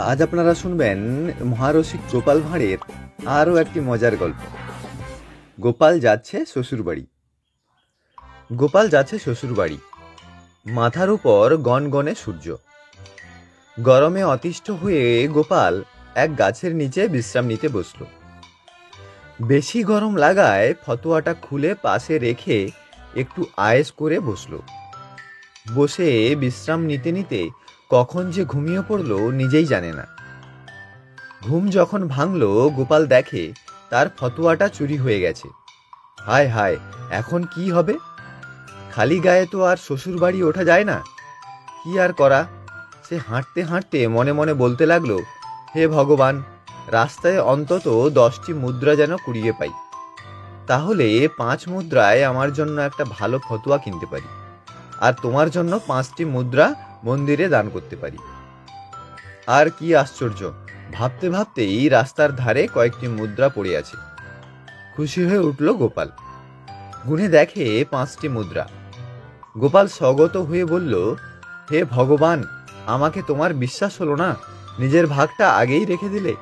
আজ আপনারা শুনবেন মহারসিক গোপাল ভাঁড়ের আরও একটি মজার গল্প। গোপাল যাচ্ছে শ্বশুরবাড়ি। গোপাল যাচ্ছে শ্বশুরবাড়ি। মাথার উপর গনগনে সূর্য। গরমে অতিষ্ঠ হয়ে গোপাল এক গাছের নিচে বিশ্রাম নিতে বসল। বেশি গরম লাগায় ফতোয়াটা খুলে পাশে রেখে একটু আয়েশ করে বসল। বসে বিশ্রাম নিতে নিতে কখন যে ঘুমিয়ে পড়ল নিজেই জানে না। ঘুম যখন ভাঙল, গোপাল দেখে তার ফতোয়াটা চুরি হয়ে গেছে। হায় হায়, এখন কি হবে? খালি গায়ে তো আর শ্বশুর বাড়ি ওঠা যায় না। কি আর করা? সে হাঁটতে হাঁটতে মনে মনে বলতে লাগলো, হে ভগবান, রাস্তায় অন্তত 10টি মুদ্রা যেন কুড়িয়ে পাই। তাহলে 5 মুদ্রায় আমার জন্য একটা ভালো ফতোয়া কিনতে পারি, আর তোমার জন্য 5টি মুদ্রা মন্দিরে দান করতে পারি। আর কি আশ্চর্য, ভাবতে ভাবতেই রাস্তার ধারে কয়েকটি মুদ্রা পড়ে আছে। খুশি হয়ে উঠল গোপাল। গুনে দেখে 5টি মুদ্রা। গোপাল স্বগত হয়ে বলল, হে ভগবান, আমাকে তোমার বিশ্বাস হলো না? নিজের ভাগটা আগেই রেখে দিলে।